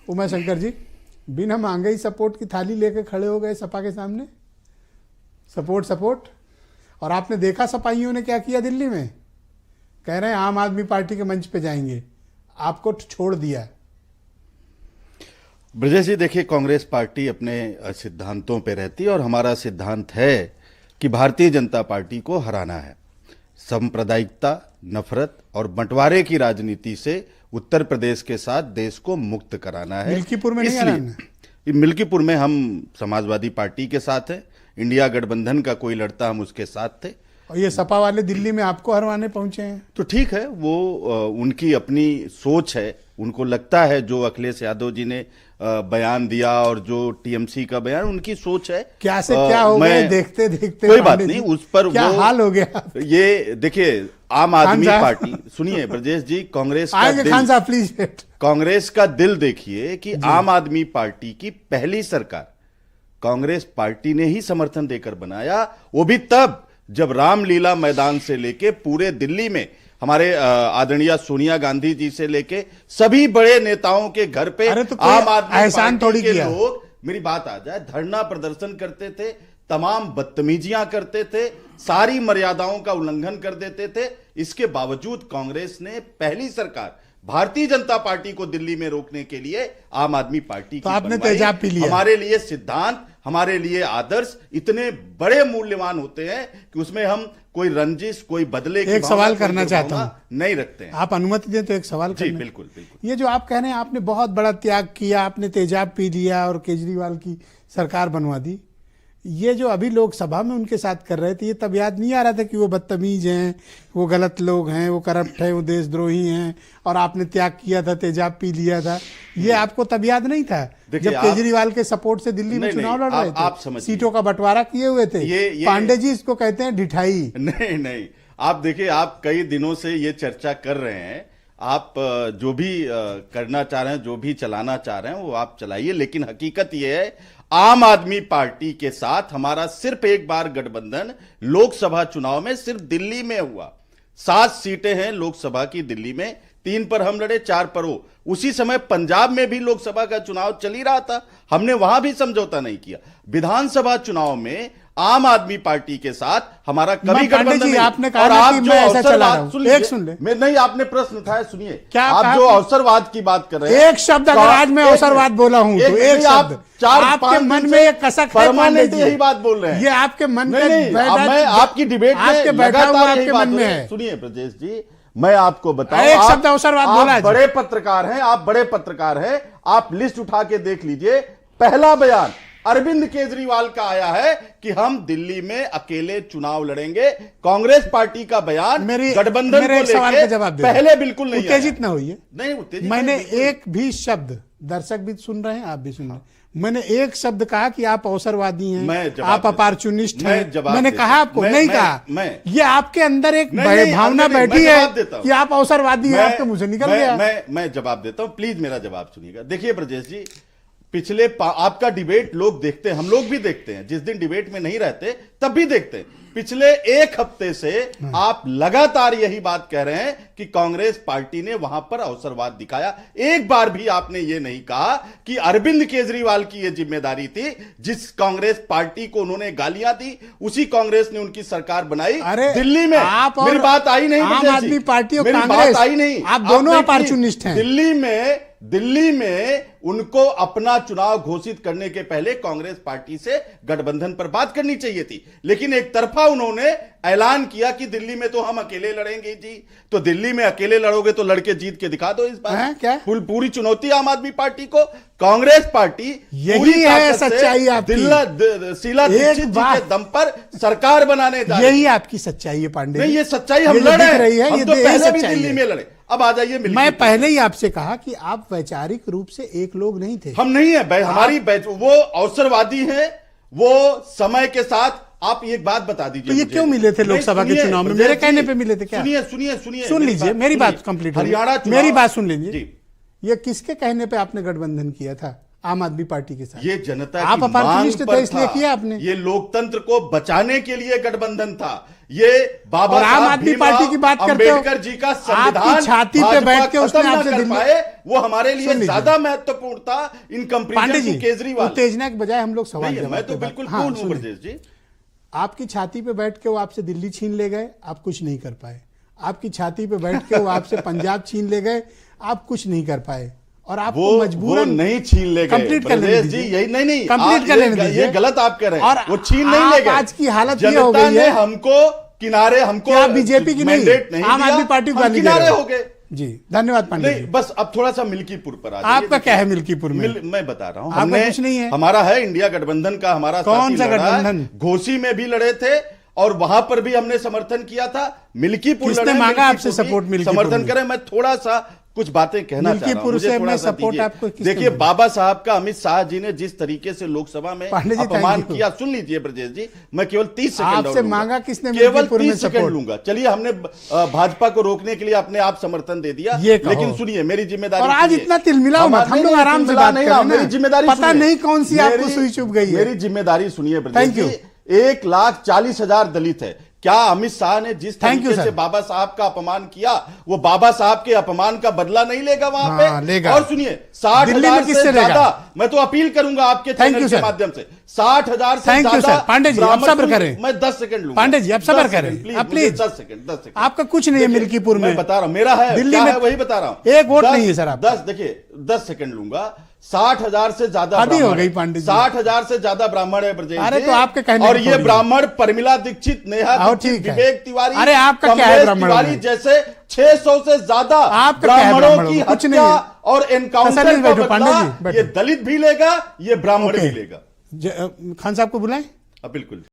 उमा शंकर जी, बिना मांगे ही सपोर्ट की थाली लेके खड़े हो गए सपा के सामने, सपोर्ट। और आपने देखा सपाइयों ने क्या किया दिल्ली में, कह रहे हैं आम आदमी पार्टी के मंच पे जाएंगे, आपको छोड़ दिया। ब्रजेश जी, देखिए, कांग्रेस पार्टी अपने सिद्धांतों पे रहती है और हमारा सिद्धांत है कि भारतीय जनता पार्टी को हराना है। सांप्रदायिकता, नफरत और बंटवारे की राजनीति से उत्तर प्रदेश के साथ देश को मुक्त कराना है। मिल्कीपुर में नहीं हराना। मिल्कीपुर में हम समाजवादी पार्टी के साथ हैं, इंडिया गठबंधन का कोई लड़ता हम उसके साथ थे। और ये सपा वाले दिल्ली में आपको हरवाने पहुंचे हैं, तो ठीक है, वो उनकी अपनी सोच है। उनको लगता है जो अखिलेश यादव जी ने बयान दिया और जो टीएमसी का बयान, उनकी सोच है। क्या से क्या हो गया देखते देखते, कोई बात नहीं, उस पर क्या हाल हो गया। ये देखिए, आम आदमी पार्टी, सुनिए ब्रजेश जी, कांग्रेस का दिल, खान साहब प्लीज, कांग्रेस का दिल देखिए कि आम आदमी पार्टी की पहली सरकार कांग्रेस पार्टी ने ही समर्थन देकर बनाया, वो भी तब जब रामलीला मैदान से लेके पूरे दिल्ली में हमारे आदरणीय सोनिया गांधी जी से लेके सभी बड़े नेताओं के घर पे तो आम आदमी एहसान थोड़ी के किया। लोग, मेरी बात आ जाए, धरना प्रदर्शन करते थे, तमाम बदतमीजियां करते थे, सारी मर्यादाओं का उल्लंघन कर देते थे। इसके बावजूद कांग्रेस ने पहली सरकार भारतीय जनता पार्टी को दिल्ली में रोकने के लिए आम आदमी पार्टी तो आपने तेजाब पी लिया। हमारे लिए सिद्धांत, हमारे लिए आदर्श इतने बड़े मूल्यवान होते हैं कि उसमें हम कोई रंजिश, कोई बदले की एक सवाल करना चाहता हूं, नहीं रखते हैं। आप अनुमति दें तो एक सवाल जी बिल्कुल बिल्कुल। ये जो आप कह रहे हैं आपने बहुत बड़ा त्याग किया, आपने तेजाब पी लिया और केजरीवाल की सरकार बनवा दी, ये जो अभी लोकसभा में उनके साथ कर रहे थे, ये तब याद नहीं आ रहा था कि वो बदतमीज हैं, वो गलत लोग हैं, वो करप्ट हैं, वो देशद्रोही हैं, और आपने त्याग किया था, तेजाब पी लिया था, ये आपको तब याद नहीं था जब केजरीवाल के सपोर्ट से दिल्ली में चुनाव लड़ रहे थे, सीटों का बंटवारा किए हुए थे। पांडे जी इसको कहते हैं ढिठाई। नहीं, आप देखिए, आप कई दिनों से ये चर्चा कर रहे हैं, आप जो भी करना चाह रहे हैं, जो भी चलाना चाह रहे हैं वो आप चलाइए, लेकिन हकीकत ये है आम आदमी पार्टी के साथ हमारा सिर्फ एक बार गठबंधन लोकसभा चुनाव में सिर्फ दिल्ली में हुआ। 7 सीटें हैं लोकसभा की दिल्ली में, 3 पर हम लड़े, 4 पर वो। उसी समय पंजाब में भी लोकसभा का चुनाव चल ही रहा था, हमने वहां भी समझौता नहीं किया। विधानसभा चुनाव में आम आदमी पार्टी के साथ हमारा कभी गठबंधन नहीं। आपने कहा ना कि मैं ऐसा चला रहा हूं, एक सुन ले, मैं नहीं, आपने प्रश्न उठाया, सुनिए, क्या आप जो अवसरवाद की बात कर रहे हैं, एक शब्द अगर आज मैं अवसरवाद बोला हूं तो एक शब्द आपके मन में एक कसक है, परमानेंट यही बात बोल रहे हैं, ये आपके मन में, मैं आपकी डिबेट में बैठा हुआ आपके मन में है। सुनिए ब्रजेश जी, मैं आपको बताऊं, एक शब्द अवसरवाद बोला। आप बड़े पत्रकार हैं, आप बड़े पत्रकार हैं, आप लिस्ट उठा के देख लीजिए। पहला बयान अरविंद केजरीवाल का आया है कि हम दिल्ली में अकेले चुनाव लड़ेंगे। कांग्रेस पार्टी का बयान गठबंधन को लेकर पहले बिल्कुल नहीं, उत्तेजित ना होइए। नहीं उत्तेजित, मैंने एक भी शब्द, दर्शक भी सुन रहे हैं, आप भी सुन रहे हैं, मैंने एक शब्द कहा कि आप अवसरवादी हैं, आप अपॉर्चुनिस्ट हैं, मैंने कहा आपको नहीं कहा। ये आपके अंदर एक भावना बैठी है कि आप अवसरवादी हैं, आपके मुंह से निकल गया। मैं जवाब देता हूं, प्लीज मेरा जवाब सुनिएगा। देखिए ब्रजेश जी, पिछले आपका डिबेट लोग देखते हैं, हम लोग भी देखते हैं, जिस दिन डिबेट में नहीं रहते तब भी देखते हैं। पिछले एक हफ्ते से आप लगातार यही बात कह रहे हैं कि कांग्रेस पार्टी ने वहां पर अवसरवाद दिखाया। एक बार भी आपने ये नहीं कहा कि अरविंद केजरीवाल की ये जिम्मेदारी थी, जिस कांग्रेस पार्टी को उन्होंने गालियां दी, उसी कांग्रेस ने उनकी सरकार बनाई दिल्ली में। मेरी बात आई नहीं, आम आदमी पार्टी और मेरी बात आई नहीं, आप दोनों अपॉर्चुनिस्ट हैं। दिल्ली में उनको अपना चुनाव घोषित करने के पहले कांग्रेस पार्टी से गठबंधन पर बात करनी चाहिए थी, लेकिन एक तरफा उन्होंने ऐलान किया कि दिल्ली में तो हम अकेले लड़ेंगे जी। तो दिल्ली में अकेले लड़ोगे तो लड़के जीत के दिखा दो इस बार। क्या पूरी चुनौती आम आदमी पार्टी को, कांग्रेस पार्टी यही है सच्चाई आपकी, शीला दीक्षित जी के दम पर सरकार बनाने जा रही है। यही आपकी सच्चाई है पांडे। नहीं, ये सच्चाई हम लड़ रहे हैं, हम तो पहले भी दिल्ली में लड़े। अब आ जाइए, मैं पहले ही आपसे कहा कि आप वैचारिक रूप से एक लोग नहीं थे। हम नहीं है, हमारी वो अवसरवादी हैं, वो समय के साथ। आप एक बात बता दीजिए, तो ये क्यों मिले थे लोकसभा के चुनाव में? मेरे कहने पे मिले थे क्या? सुनिए सुन लीजिए, मेरी बात कंप्लीट, हरियाणा मेरी बात सुन लीजिए। ये किसके कहने पे आपने गठबंधन किया था आम आदमी पार्टी के साथ? ये जनता आप की मांग पर थे, इसलिए किया आपने। ये लोकतंत्र को बचाने के लिए गठबंधन था। ये बाबा और आम साहब आदमी भीमराव पार्टी की बात करते हो, अम्बेडकर जी का संविधान आपकी छाती पे भाजपा बैठ के उसने खत्म ना आपसे कर दिल्ली- पाए, वो हमारे लिए सुन लीजिए। ज्यादा महत्वपूर्ण था इन पांडे कंपेरिजन जी, टू केजरीवाल। उत्तेजना के बजाय हम लोग सवाल नहीं, जवाब मैं तो पे बात- बिल्कुल हाँ, कूल हूं सुनिए। ब्रजेश जी। आपकी छाती पे बैठ के वो आपसे दिल्ली छीन ले गए, आप कुछ नहीं कर पाए। आपकी छाती पे बैठ के वो आपसे पंजाब छीन ले गए, आप कुछ नहीं कर पाए। और आपको वो मजबूरन नहीं छीन ले गए कंप्लीट कर लेने ब्रजेश जी, दीजिए। यही नहीं कंप्लीट कर लेने दीजिए। ये गलत आप कह रहे हैं। और वो छीन नहीं आप ले गए। आज की हालत ये जनता हो गई ने है, हमको किनारे, हमको क्या बीजेपी की नहीं, मैंडेट नहीं आम दिया, आदमी पार्टी को हम गाली दे किनारे रहे हो। हो गए। जी धन्यवाद पांडे नहीं, जी। बस अब थोड़ा सा मिल्कीपुर पर आ जाइए। आपका क्या है मिल्कीपुर में? मैं बता रहा हूं, आपका हमने कुछ नहीं है। हमारा है इंडिया गठबंधन का, हमारा कौन साथी सा लड़ा है। गठबंधन? घोसी में भी लड़े थे और वहां पर भी हमने समर्थन किया था। मिल्कीपुर किसने लड़े, मांगा मिल्कीपुर आपसे भी सपोर्ट मिल्कीपुर समर्थन में? करें। मैं थोड़ा सा कुछ बातें कहना चाह रहा हूं, मिल्कीपुर मुझे से थोड़ा मैं सा सपोर्ट दीजिए। आपको किसने देखिए, दिया? बाबा साहब का अमित शाह जी ने जिस तरीके से लोकसभा में पांडे जी, अपमान thank you। किया, सुन लीजिए ब्रजेश जी, मैं केवल 30 सेकंड आपसे और लूंगा। मांगा किसने केवल मिल्कीपुर में 30 सेकंड सपोर्ट? लूंगा। चलिए, हमने भाजपा को रोकने के लिए अपने आप समर्थन दे दिया, ये कहो। लेकिन सुनिए मेरी जिम्मेदारी। और आज सुनिए। इतना तिलमिलाओ मत, हम लोग नहीं, आराम से तिलमिला बात नहीं कर रहा, रहे हैं मेरी ना। जिम्मेदारी पता सुनिए। नहीं कौन सी आपको मेरी- सुई चुभ गई है। मेरी जिम्मेदारी सुनिए ब्रजेश Thank you। जी। 1,40,000 दलित है। क्या अमित शाह ने जिस Thank you, तरीके से sir। बाबा साहब का अपमान किया, वो बाबा साहब के अपमान का बदला नहीं लेगा वहां हाँ, पे? लेगा। और सुनिए, 60,000 दिल्ली में किससे से लेगा? ज्यादा, मैं तो अपील करूंगा आपके Thank चैनल you, के sir। माध्यम से, 60,000 से Thank you, ज्यादा sir। पांडे जी, आप ब्राह्मण- सब्र करें। मैं 10 सेकंड लूंगा। पांडे जी, आप 10 सब्र सेकंड, करें। प्लीज, आप मुझे प्लीज। 10 second, 10 second. आपका कुछ नहीं है देखिए, मिल्कीपुर में। मैं बता रहा हूं, मेरा है, दिल्ली क्या में है वही बता रहा हूं। एक वोट नहीं है सर आपका। 10 देखिए, 10 सेकंड लूंगा। 60,000 से ज्यादा आधी हो ब्राह्मण गई है। पांडे जी। 60,000 से ज्यादा ब्राह्मण है ब्रजेश अरे जी। तो आपके कहने और की ये थोड़ी है। ब्राह्मण परमिला दीक्षित, नेहा आओ, दीक्षित, ठीक है। विवेक तिवारी, अरे आपका क्या है कमलेश ब्राह्मणों तिवारी में? जैसे 600 से ज्यादा आपका क्या है ब्राह्मणों ब्राह्मणों की में? कुछ नहीं हत्या है। और एनकाउंटर तसल्ली से का बैठो, पांडे बदला जी, बैठो। ये दलित भी लेगा, ये ब्राह्मण ओके। भी लेगा। खान साहब को बुलाएं। बिल्कुल।